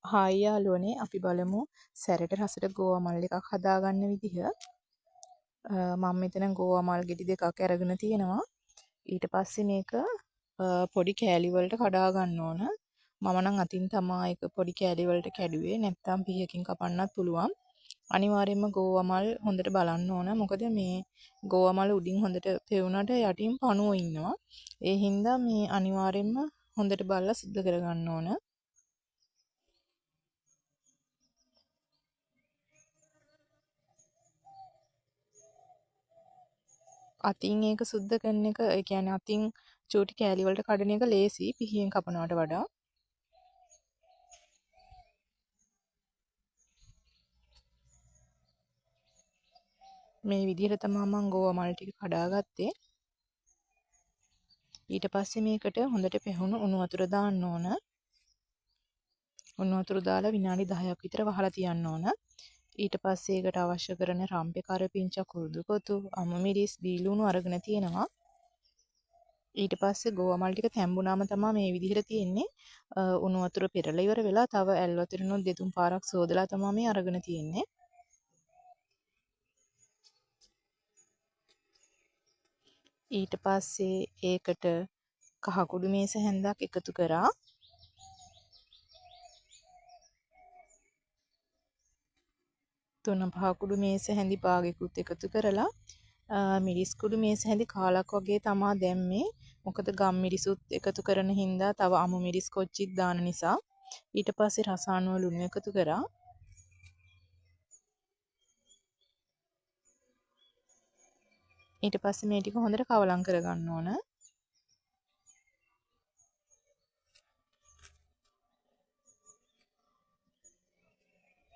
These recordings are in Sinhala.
හායි යාළුවනේ අපි බලමු සැරට රසට ගෝවා මල් එකක් හදාගන්න විදිහ. මම මෙතන ගෝවා මල් ගෙඩි දෙකක් අරගෙන තියෙනවා. ඊට පස්සේ මේක පොඩි කෑලි වලට කඩා ගන්න ඕන. මම නම් අතින් තමා ඒක පොඩි කෑලි වලට කැඩුවේ. නැත්නම් පිහකින් කපන්නත් පුළුවන්. අනිවාර්යයෙන්ම ගෝවා මල් හොඳට බලන්න ඕන. මොකද මේ ගෝවා මල් උඩින් හොඳට පෙවුනට යටින් පණුවෝ ඉන්නවා. ඒ හින්දා මේ අනිවාර්යයෙන්ම හොඳට බලලා සුද්ධ කරගන්න ඕන. අතින් ඒක සුද්ධ කරන එක ඒ කියන්නේ අතින් චූටි කෑලි වලට කඩන එක ලේසි පිහියෙන් කපනවට වඩා. මේ විදිහට තමයි මම ගෝවා මල් ටික කඩාගත්තේ. ඊට පස්සේ මේකට හොඳට පැහුණු උණු වතුර දාන්න ඕන. උණු වතුර දාලා විනාඩි 10ක් විතර වහලා තියන්න ඕන. ඊට පස්සේ ඒකට අවශ්‍ය කරන රම්පේ කරපිංචා කුරුදු කොතු අමු මිරිස් බීලුණු අරගෙන තියෙනවා. ඊට පස්සේ ගෝවා මල් ටික තැඹුනාම තමයි මේ විදිහට තියෙන්නේ. උණු වතුර පෙරලා ඉවර වෙලා තව ඇල් වතුරිනුත් දෙතුන් පාරක් සෝදලා තමයි මේ අරගෙන තියෙන්නේ. ඊට පස්සේ ඒකට කහ කුඩු මේස හැන්දක් එකතු කරා. තුන පහ කුඩු මේස හැඳි භාගයකුත් එකතු කරලා මිරිස් කුඩු මේස හැඳි කාලක් වගේ තමා දැම්මේ. මොකද ගම් මිරිසුත් එකතු කරන හින්දා තව අමු මිරිස් කොච්චිත් දාන නිසා. ඊට පස්සේ රස අනුව ලුණු එකතු කරා. ඊට පස්සේ මේ ටික හොඳට කවලම් කරගන්න ඕන.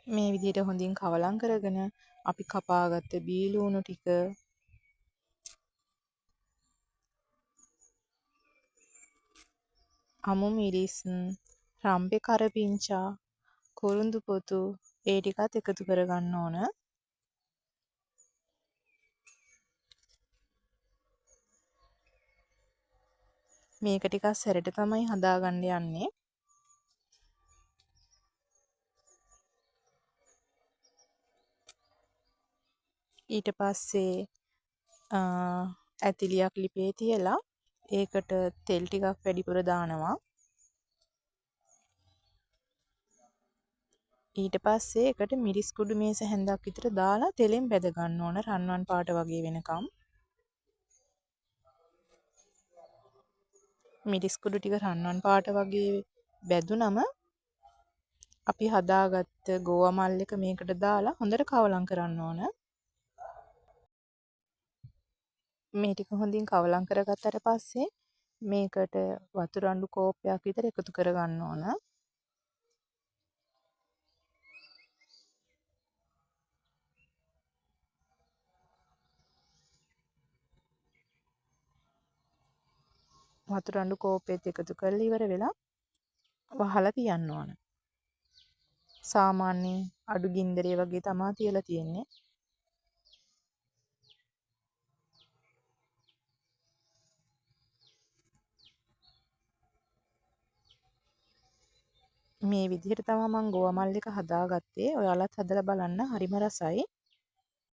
මේ විදිහට හොඳින් කවලම් කරගෙන අපි කපාගත්ත බීලුණු ටික අමු මිරිස් රම්පේ කරපිංචා කුරුඳු පොතු ඒ ටිකත් එකතු කරගන්න ඕන. මේක ටිකක් සැරට තමයි හදාගන්න යන්නේ. ඊට පස්සේ ඇතිලියක් ලිපේ තියලා ඒකට තෙල් ටිකක් වැඩිපුර දානවා. ඊට පස්සේ ඒකට මිරිස් කුඩු මේස හැන්දක් විතර දාලා තෙලෙන් බැද ගන්න ඕන රන්වන් පාට වගේ වෙනකම්. මිරිස් කුඩු ටික රන්වන් පාට වගේ බැදුනම අපි හදාගත්ත ගෝවා මල් එක මේකට දාලා හොඳට කවලම් කරන්න ඕන. මේ ටික හොඳින් කවලම් කරගත්තට පස්සේ මේකට වතුර අඬු කෝප්පයක් විතර එකතු කරගන්න ඕන. වතුර අඬු කෝප්පෙත් එකතු කරලා ඉවර වෙලා වහලා තියන්න ඕන. සාමාන්‍ය අඩු ගින්දරේ වගේ තමා තියලා තියෙන්නේ. මේ විදිහට තමයි මම ගෝවා මල් එක හදාගත්තේ. ඔයාලත් හදලා බලන්න හරිම රසයි.